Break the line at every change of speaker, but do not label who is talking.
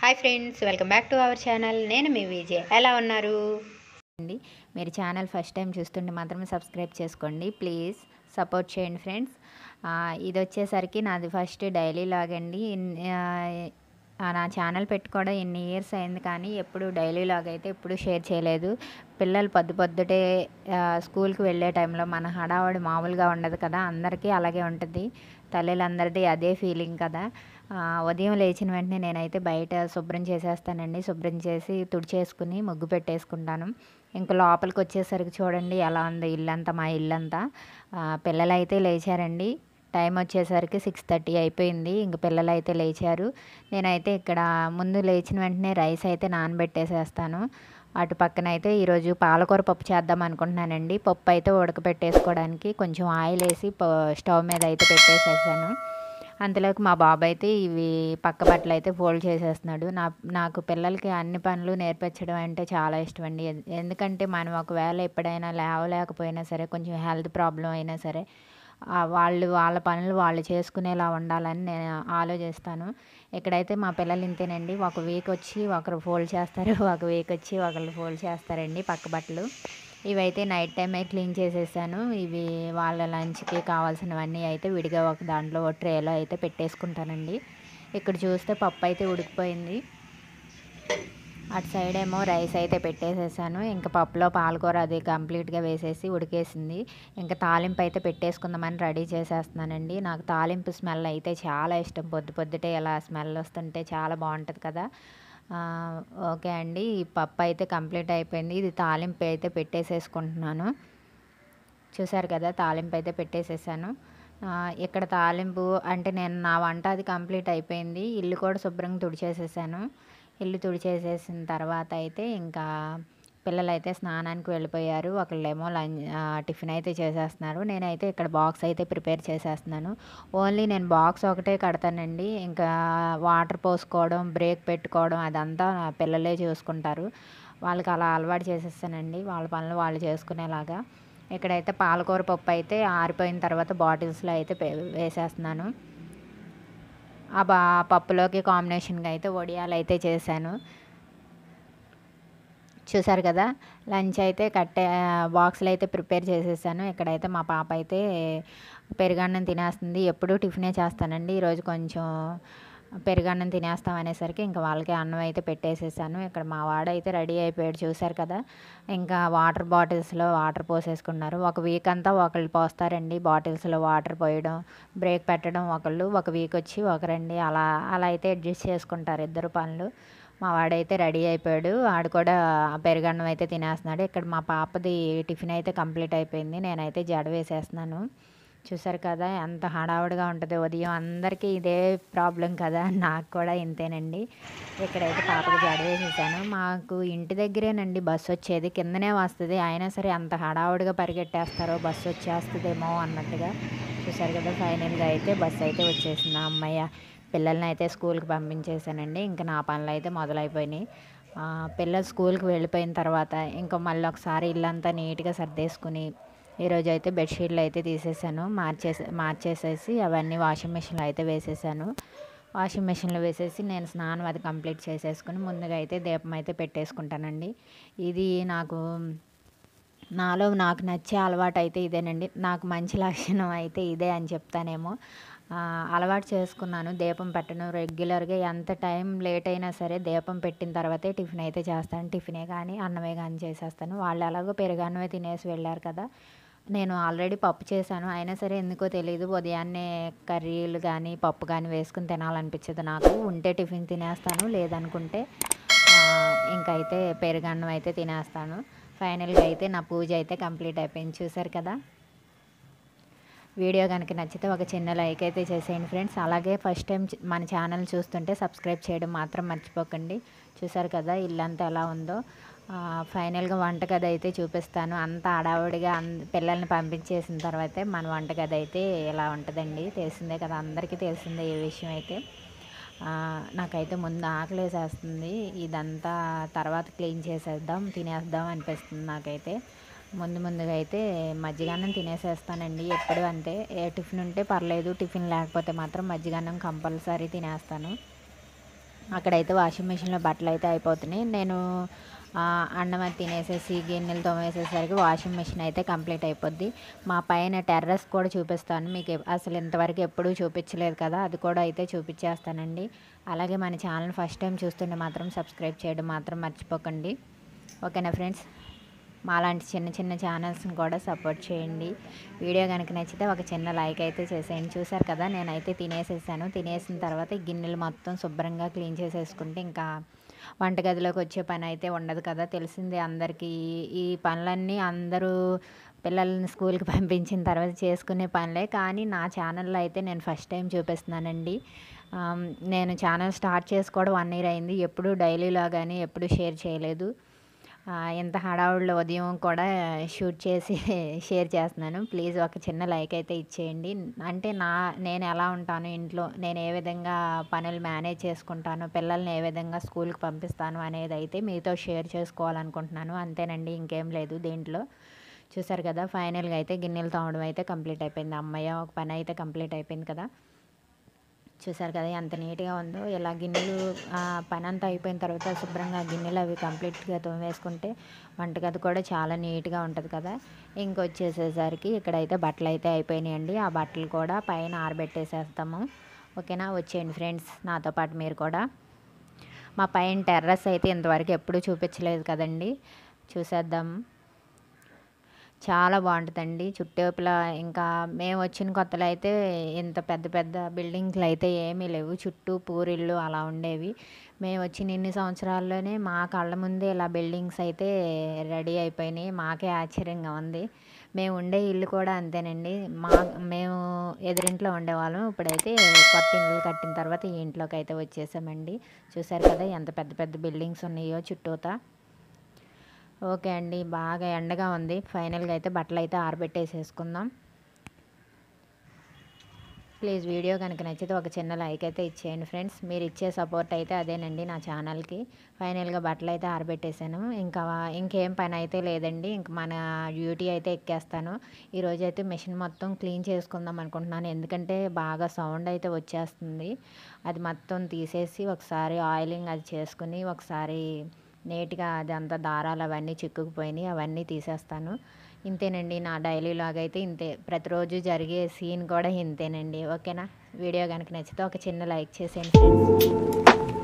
Hi friends, welcome back to our channel. నేను మీ విజయ్. ఎలా ఉన్నారు అండి? మీరు ఛానల్ ఫస్ట్ టైం చూస్తుంటే మాత్రమే సబ్స్క్రైబ్ చేసుకోండి. ప్లీజ్ సపోర్ట్ చేయండి ఫ్రెండ్స్. ఇది వచ్చేసరికి నాది ఫస్ట్ డైలీ లాగ్ అండి. నా ఛానల్ పెట్టుకోవడం ఎన్ని ఇయర్స్ అయింది, కానీ ఎప్పుడు డైలీ లాగ్ అయితే ఎప్పుడు షేర్ చేయలేదు. పిల్లలు పొద్దుటే స్కూల్కి వెళ్ళే టైంలో మన హడావడి మామూలుగా ఉండదు కదా, అందరికీ అలాగే ఉంటుంది. తల్లులందరిది అదే ఫీలింగ్ కదా. ఉదయం లేచిన వెంటనే నేనైతే బయట శుభ్రం చేసేస్తానండి. శుభ్రం చేసి తుడిచేసుకుని ముగ్గు పెట్టేసుకుంటాను. ఇంకా లోపలికి వచ్చేసరికి చూడండి ఎలా ఉంది ఇల్లంతా, మా ఇల్లంతా. పిల్లలు అయితే లేచారండి. టైం వచ్చేసరికి 6:30 అయిపోయింది. ఇంక పిల్లలు అయితే లేచారు. నేనైతే ఇక్కడ ముందు లేచిన వెంటనే రైస్ అయితే నానబెట్టేసేస్తాను. అటు పక్కన అయితే ఈరోజు పాలకూర పప్పు చేద్దాం అనుకుంటున్నానండి. పప్పు అయితే ఉడకబెట్టేసుకోవడానికి కొంచెం ఆయిల్ వేసి స్టవ్ మీద అయితే పెట్టేసేసాను. అంతలోకి మా బాబు అయితే ఇవి పక్క బట్టలు అయితే ఫోల్డ్ చేసేస్తున్నాడు. నాకు పిల్లలకి అన్ని పనులు నేర్పించడం అంటే చాలా ఇష్టం అండి. ఎందుకంటే మనం ఒకవేళ ఎప్పుడైనా లేవలేకపోయినా సరే, కొంచెం హెల్త్ ప్రాబ్లం అయినా సరే, వాళ్ళ పనులు వాళ్ళు చేసుకునేలా ఉండాలని నేను ఆలోచిస్తాను. ఇక్కడైతే మా పిల్లలు ఇంతేనండి. ఒక వీక్ వచ్చి ఒకరు ఫోల్డ్ చేస్తారు, ఒక వీక్ వచ్చి ఒకరు ఫోల్డ్ చేస్తారండి పక్క బట్టలు. ఇవైతే నైట్ టైమే క్లీన్ చేసేసాను. ఇవి వాళ్ళ లంచ్కి కావాల్సినవన్నీ అయితే విడిగా ఒక దాంట్లో ట్రేలో అయితే పెట్టేసుకుంటానండి. ఇక్కడ చూస్తే పప్పు అయితే ఉడికిపోయింది. అటు సైడ్ ఏమో రైస్ అయితే పెట్టేసేసాను. ఇంకా పప్పులో పాలకూర అది కంప్లీట్గా వేసేసి ఉడికేసింది. ఇంకా తాలింపు అయితే పెట్టేసుకుందామని రెడీ చేసేస్తున్నానండి. నాకు తాలింపు స్మెల్ అయితే చాలా ఇష్టం. పొద్దుటే ఇలా స్మెల్ వస్తుంటే చాలా బాగుంటుంది కదా. ఓకే అండి, ఈ పప్పు అయితే కంప్లీట్ అయిపోయింది. ఇది తాలింపు అయితే పెట్టేసేసుకుంటున్నాను. చూసారు కదా, తాలింపు అయితే పెట్టేసేసాను. ఇక్కడ తాలింపు అంటే నేను నా వంట అది కంప్లీట్ అయిపోయింది. ఇల్లు కూడా శుభ్రంగా తుడిచేసేసాను. ఇల్లు తుడిచేసేసిన తర్వాత అయితే ఇంకా పిల్లలైతే స్నానానికి వెళ్ళిపోయారు. ఒకళ్ళేమో టిఫిన్ అయితే చేసేస్తున్నారు. నేనైతే ఇక్కడ బాక్స్ అయితే ప్రిపేర్ చేసేస్తున్నాను. ఓన్లీ నేను బాక్స్ ఒకటే కడతానండి. ఇంకా వాటర్ పోసుకోవడం, బ్రేక్ పెట్టుకోవడం అదంతా పిల్లలే చూసుకుంటారు. వాళ్ళకి అలా అలవాటు చేసేస్తానండి, వాళ్ళ పనులు వాళ్ళు చేసుకునేలాగా. ఇక్కడైతే పాలకూర పప్పు అయితే ఆరిపోయిన తర్వాత బాటిల్స్లో అయితే వేసేస్తున్నాను. పప్పులోకి కాంబినేషన్గా అయితే వడియాలు అయితే చేశాను. చూసారు కదా, లంచ్ అయితే బాక్స్లో అయితే ప్రిపేర్ చేసేసాను. ఇక్కడైతే మా పాప అయితే పెరుగన్నం తినేస్తుంది. ఎప్పుడూ టిఫినే చేస్తానండి. ఈరోజు కొంచెం పెరుగన్నం తినేస్తాం అనేసరికి ఇంకా వాళ్ళకి అన్నం అయితే పెట్టేసేసాను. ఇక్కడ మా వాడైతే రెడీ అయిపోయాడు. చూసారు కదా, ఇంకా వాటర్ బాటిల్స్లో వాటర్ పోసేసుకున్నారు. ఒక వీక్ అంతా ఒకళ్ళు పోస్తారండి బాటిల్స్లో వాటర్ పోయడం, బ్రేక్ పెట్టడం ఒకళ్ళు, ఒక వీక్ వచ్చి ఒకరండి. అలా అయితే అడ్జస్ట్ చేసుకుంటారు ఇద్దరు పనులు. మా వాడైతే రెడీ అయిపోయాడు. ఆడు కూడా పెరుగన్నం అయితే తినేస్తున్నాడు. ఇక్కడ మా పాపది టిఫిన్ అయితే కంప్లీట్ అయిపోయింది. నేనైతే జడ వేసేస్తున్నాను. చూసారు కదా, ఎంత హడావుడిగా ఉంటుంది ఉదయం. అందరికీ ఇదే ప్రాబ్లం కదా, నాకు కూడా ఇంతేనండి. ఇక్కడైతే పాపకి జడ వేసేసాను. మాకు ఇంటి దగ్గరేనండి బస్సు వచ్చేది, కిందనే వస్తుంది. అయినా సరే అంత హడావుడిగా పరిగెట్టేస్తారో బస్సు వచ్చేస్తుందేమో అన్నట్టుగా. చూసారు కదా, ఫైనల్గా అయితే బస్సు అయితే వచ్చేసింది. అమ్మయ్య, పిల్లల్ని అయితే స్కూల్కి పంపించేసానండి. ఇంకా నా పనులు అయితే మొదలైపోయినాయి. పిల్లలు స్కూల్కి వెళ్ళిపోయిన తర్వాత ఇంకా మళ్ళీ ఒకసారి ఇల్లంతా నీట్గా సర్దేసుకుని ఈరోజు అయితే బెడ్షీట్లు అయితే తీసేసాను. మార్చేసేసి అవన్నీ వాషింగ్ మిషన్లో అయితే వేసేసాను. వాషింగ్ మిషన్లో వేసేసి నేను స్నానం అది కంప్లీట్ చేసేసుకుని ముందుగా అయితే దీపం అయితే పెట్టేసుకుంటానండి. ఇది నాలో నాకు నచ్చే అలవాటు అయితే ఇదేనండి. నాకు మంచి లక్షణం అయితే ఇదే అని చెప్తానేమో. అలవాటు చేసుకున్నాను దీపం పెట్టడం రెగ్యులర్గా. ఎంత టైం లేట్ అయినా సరే దీపం పెట్టిన తర్వాతే టిఫిన్ అయితే చేస్తాను. టిఫినే కానీ అన్నమే కానీ చేసేస్తాను. వాళ్ళు ఎలాగో పెరుగన్నమే తినేసి వెళ్ళారు కదా, నేను ఆల్రెడీ పప్పు చేశాను. అయినా సరే ఎందుకో తెలియదు, ఉదయాన్నే కర్రీలు కానీ పప్పు కానీ వేసుకుని తినాలనిపించదు నాకు. ఉంటే టిఫిన్ తినేస్తాను, లేదనుకుంటే ఇంకైతే పెరుగన్నం అయితే తినేస్తాను. ఫైనల్గా అయితే నా పూజ అయితే కంప్లీట్ అయిపోయింది. చూసారు కదా, వీడియో కనుక నచ్చితే ఒక చిన్న లైక్ అయితే చేసేయండి ఫ్రెండ్స్. అలాగే ఫస్ట్ టైం మన ఛానల్ చూస్తుంటే సబ్స్క్రైబ్ చేయడం మాత్రం మర్చిపోకండి. చూసారు కదా ఇల్లంతా ఎలా ఉందో. ఫైనల్గా వంటగది అయితే చూపిస్తాను. అంత హడావుడిగా పిల్లల్ని పంపించేసిన తర్వాతే మన వంటగది అయితే ఇలా ఉంటుందండి. తెలిసిందే కదా, అందరికీ తెలిసిందే ఈ విషయం అయితే. నాకైతే ముందు ఆకలేసేస్తుంది. ఇదంతా తర్వాత క్లీన్ చేసేద్దాం, తినేద్దాం అనిపిస్తుంది నాకైతే. ముందుగా అయితే మజ్జిగన్నం తినేసేస్తానండి. ఎప్పుడు అంతే, టిఫిన్ ఉంటే పర్లేదు, టిఫిన్ లేకపోతే మాత్రం మజ్జిగన్నం కంపల్సరీ తినేస్తాను. అక్కడైతే వాషింగ్ మిషన్లో బట్టలు అయితే అయిపోతున్నాయి. నేను అన్నం అది తినేసేసి గిన్నెలు తోమేసేసరికి వాషింగ్ మిషన్ అయితే కంప్లీట్ అయిపోద్ది. మా పైన టెర్రస్ కూడా చూపిస్తాను మీకు. అసలు ఇంతవరకు ఎప్పుడూ చూపించలేదు కదా, అది కూడా అయితే చూపించేస్తానండి. అలాగే మన ఛానల్ ఫస్ట్ టైం చూస్తుంటే మాత్రం సబ్స్క్రైబ్ చేయడం మాత్రం మర్చిపోకండి. ఓకేనా ఫ్రెండ్స్, మాలాంటి చిన్న చిన్న ఛానల్స్ని కూడా సపోర్ట్ చేయండి. వీడియో కనుక నచ్చితే ఒక చిన్న లైక్ అయితే చేసేయండి. చూసారు కదా, నేనైతే తినేసేసాను. తినేసిన తర్వాత ఈ గిన్నెలు మొత్తం శుభ్రంగా క్లీన్ చేసేసుకుంటే ఇంకా వంటగదిలోకి వచ్చే పని అయితే ఉండదు కదా, తెలిసిందే అందరికీ. ఈ పనులన్నీ అందరూ పిల్లల్ని స్కూల్కి పంపించిన తర్వాత చేసుకునే పనులే, కానీ నా ఛానల్లో అయితే నేను ఫస్ట్ టైం చూపిస్తున్నానండి. నేను ఛానల్ స్టార్ట్ చేసుకోవడం 1 year అయింది. ఎప్పుడూ డైలీలో కానీ ఎప్పుడూ షేర్ చేయలేదు. ఇంత హడావుడిలో ఉదయం కూడా షూట్ చేసి షేర్ చేస్తున్నాను. ప్లీజ్ ఒక చిన్న లైక్ అయితే ఇచ్చేయండి. అంటే నేను ఎలా ఉంటాను ఇంట్లో, నేను ఏ విధంగా పనులు మేనేజ్ చేసుకుంటాను, పిల్లల్ని ఏ విధంగా స్కూల్కి పంపిస్తాను అనేది అయితే మీతో షేర్ చేసుకోవాలనుకుంటున్నాను. అంతేనండి, ఇంకేం లేదు దీంట్లో. చూసారు కదా, ఫైనల్గా అయితే గిన్నెలు తోమడం అయితే కంప్లీట్ అయిపోయింది. అమ్మయ్య, ఒక పని అయితే కంప్లీట్ అయిపోయింది కదా. చూసారు కదా ఎంత నీట్గా ఉందో. ఇలా గిన్నెలు పని అంతా అయిపోయిన తర్వాత శుభ్రంగా గిన్నెలు అవి కంప్లీట్గా తోమేసుకుంటే వంటగది కూడా చాలా నీట్గా ఉంటుంది కదా. ఇంకొచ్చేసేసరికి ఇక్కడైతే బట్టలు అయితే అయిపోయినాయండి. ఆ బట్టలు కూడా పైన ఆరబెట్టేసేస్తాము. ఓకేనా, వచ్చేయండి ఫ్రెండ్స్ నాతో పాటు మీరు కూడా. మా పైన టెర్రస్ అయితే ఇంతవరకు ఎప్పుడూ చూపించలేదు కదండి, చూసేద్దాం. చాలా బాగుంటుందండి చుట్టూపల. ఇంకా మేము వచ్చిన కొత్తలో అయితే ఇంత పెద్ద పెద్ద బిల్డింగ్లు అయితే ఏమీ లేవు, చుట్టూ పూరిళ్ళు అలా ఉండేవి. మేము వచ్చిన ఇన్ని సంవత్సరాల్లోనే మా కళ్ళ ముందే ఇలా బిల్డింగ్స్ అయితే రెడీ అయిపోయినాయి. మాకే ఆశ్చర్యంగా ఉంది. మేము ఉండే ఇల్లు కూడా అంతేనండి. మేము ఎదురింట్లో ఉండేవాళ్ళం. ఇప్పుడైతే కొత్త ఇల్లు కట్టిన తర్వాత ఈ ఇంట్లోకి అయితే వచ్చేసామండి. చూసారు కదా ఎంత పెద్ద పెద్ద బిల్డింగ్స్ ఉన్నాయో చుట్టూతా. ఓకే అండి, బాగా ఎండగా ఉంది. ఫైనల్గా అయితే బట్టలు అయితే ఆరబెట్టేసేసుకుందాం. ప్లీజ్ వీడియో కనుక నచ్చితే ఒక చిన్న లైక్ అయితే ఇచ్చేయండి ఫ్రెండ్స్. మీరు ఇచ్చే సపోర్ట్ అయితే అదేనండి నా ఛానల్కి. ఫైనల్గా బట్టలు అయితే ఆరబెట్టేసాను. ఇంకేం పని అయితే లేదండి. ఇంక మన డ్యూటీ అయితే ఎక్కేస్తాను. ఈరోజు అయితే మిషన్ మొత్తం క్లీన్ చేసుకుందాం అనుకుంటున్నాను. ఎందుకంటే బాగా సౌండ్ అయితే వచ్చేస్తుంది. అది మొత్తం తీసేసి ఒకసారి ఆయిలింగ్ అది చేసుకుని ఒకసారి నీట్గా అదంతా దారాలు అవన్నీ చిక్కుకుపోయినాయి, అవన్నీ తీసేస్తాను. ఇంతేనండి నా డైలీ లాగ్ అయితే ఇంతే. ప్రతిరోజు జరిగే సీన్ కూడా ఇంతేనండి. ఓకేనా, వీడియో కనుక నచ్చితే ఒక చిన్న లైక్ చేసేయండి ఫ్రెండ్స్.